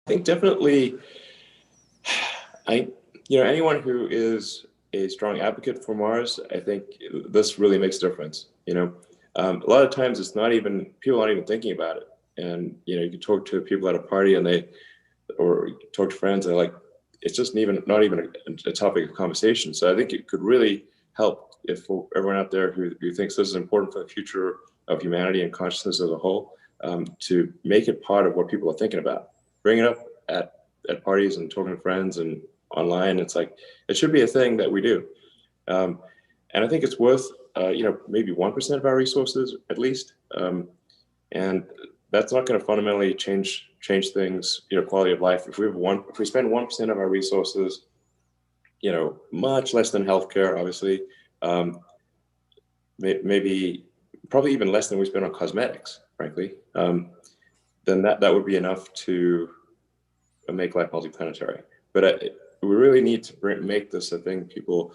I think definitely, I, anyone who is a strong advocate for Mars, I think this really makes a difference. A lot of times it's not even, people aren't even thinking about it. And, you can talk to people at a party or talk to friends and they're like, it's just not even a topic of conversation. So I think it could really help if everyone out there who thinks this is important for the future of humanity and consciousness as a whole, to make it part of what people are thinking about. Bring it up at parties and talking to friends and online. It's like, it should be a thing that we do. And I think it's worth, maybe 1% of our resources at least. And that's not going to fundamentally change things, quality of life. If we spend 1% of our resources, much less than healthcare, obviously, maybe probably even less than we spend on cosmetics, frankly, then that would be enough to make life multiplanetary. But we really need to make this a thing people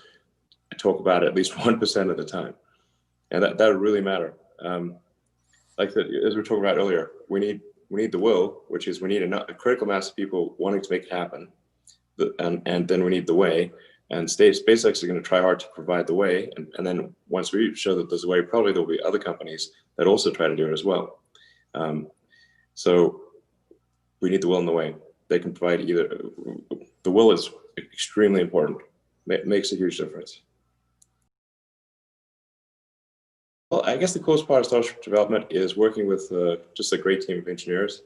talk about at least 1% of the time, and that would really matter. As we were talking about earlier, we need the will, which is we need a critical mass of people wanting to make it happen, and then we need the way. And SpaceX is going to try hard to provide the way, and then once we show that there's a way, probably there'll be other companies that also try to do it as well. So we need the will and the way. They can provide either. The will is extremely important. It makes a huge difference. Well, I guess the coolest part of Starship development is working with just a great team of engineers,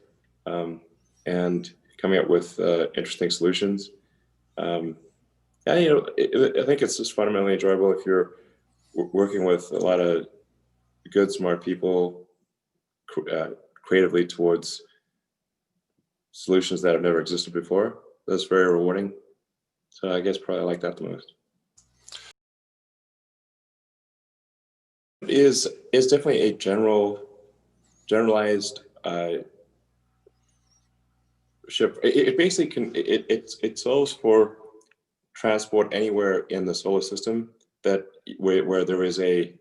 and coming up with interesting solutions. I think it's just fundamentally enjoyable if you're working with a lot of good, smart people creatively towards solutions that have never existed before. That's very rewarding. So I guess probably I like that the most. Is definitely a generalized ship. It basically it solves for transport anywhere in the solar system where there is a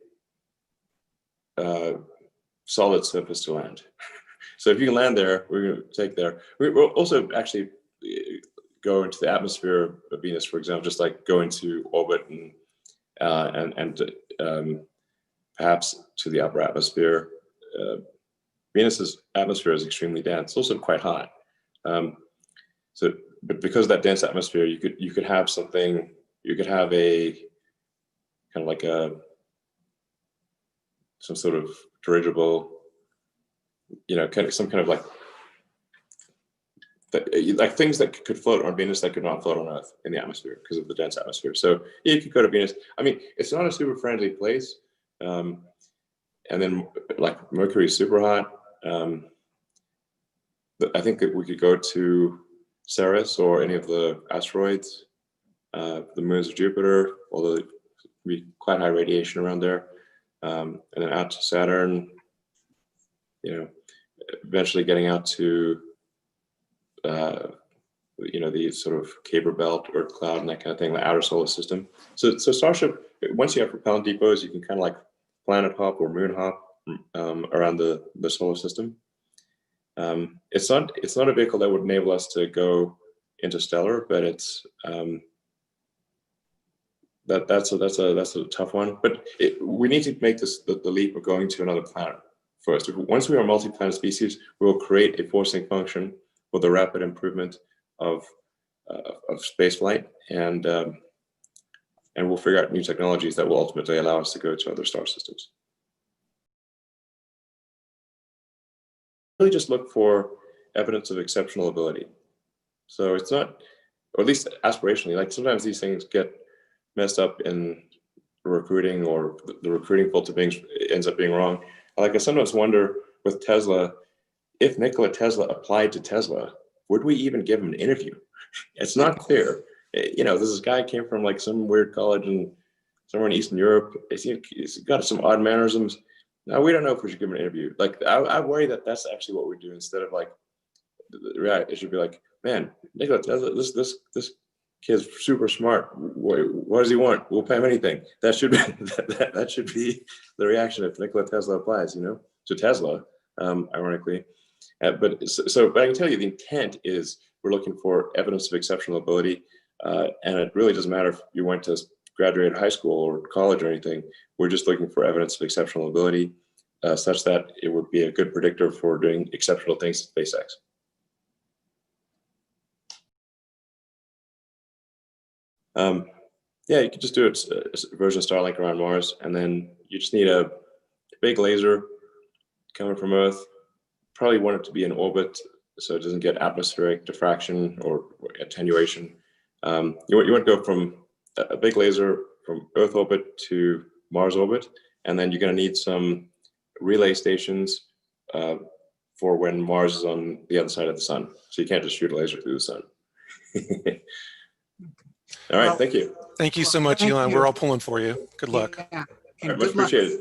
solid surface to land. So if you can land there, we're going to take there. We'll also actually go into the atmosphere of Venus, for example, just like go into orbit and perhaps to the upper atmosphere. Venus's atmosphere is extremely dense, also quite hot. But because of that dense atmosphere, you could have something. You could have a kind of like some sort of dirigible, some kind of like things that could float on Venus that could not float on Earth in the atmosphere because of the dense atmosphere. So yeah, you could go to Venus. I mean, it's not a super friendly place. And then like Mercury is super hot. I think that we could go to Ceres or any of the asteroids, the moons of Jupiter, although there'd be quite high radiation around there. And then out to Saturn, eventually getting out to, the sort of Kuiper belt or cloud and that kind of thing, the outer solar system. So Starship, once you have propellant depots, you can kind of like planet hop or moon hop around the solar system. It's not a vehicle that would enable us to go interstellar, but it's that's a tough one. But we need to make the leap of going to another planet first. Once we are a multi-planet species, we will create a forcing function for the rapid improvement of space flight, and we'll figure out new technologies that will ultimately allow us to go to other star systems. Really just look for evidence of exceptional ability. So it's not, or at least aspirationally, like sometimes these things get messed up in recruiting, or the recruiting filter ends up being wrong. Like I sometimes wonder with Tesla, if Nikola Tesla applied to Tesla, would we even give him an interview? It's not clear. This guy came from like some weird college somewhere in Eastern Europe. He's got some odd mannerisms. Now we don't know if we should give him an interview. Like I worry that that's actually what we do instead of like, it should be like, man, Nikola Tesla, this kid's super smart. What does he want? We'll pay him anything. That should be that should be the reaction if Nikola Tesla applies, to Tesla, ironically. But I can tell you the intent is we're looking for evidence of exceptional ability. And it really doesn't matter if you went to graduate high school or college or anything. We're just looking for evidence of exceptional ability, such that it would be a good predictor for doing exceptional things at SpaceX. Yeah, you could just do a version of Starlink around Mars, and then you just need a big laser coming from Earth. Probably want it to be in orbit so it doesn't get atmospheric diffraction or attenuation. You want to go from a big laser from Earth orbit to Mars orbit, and then you're going to need some relay stations for when Mars is on the other side of the sun. So you can't just shoot a laser through the sun. All right, thank you. Thank you so much, Elon. We're all pulling for you. Good luck. Yeah. All right, much appreciated.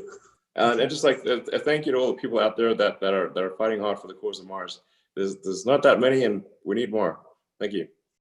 And just like a thank you to all the people out there that are fighting hard for the cause of Mars. There's not that many, and we need more. Thank you.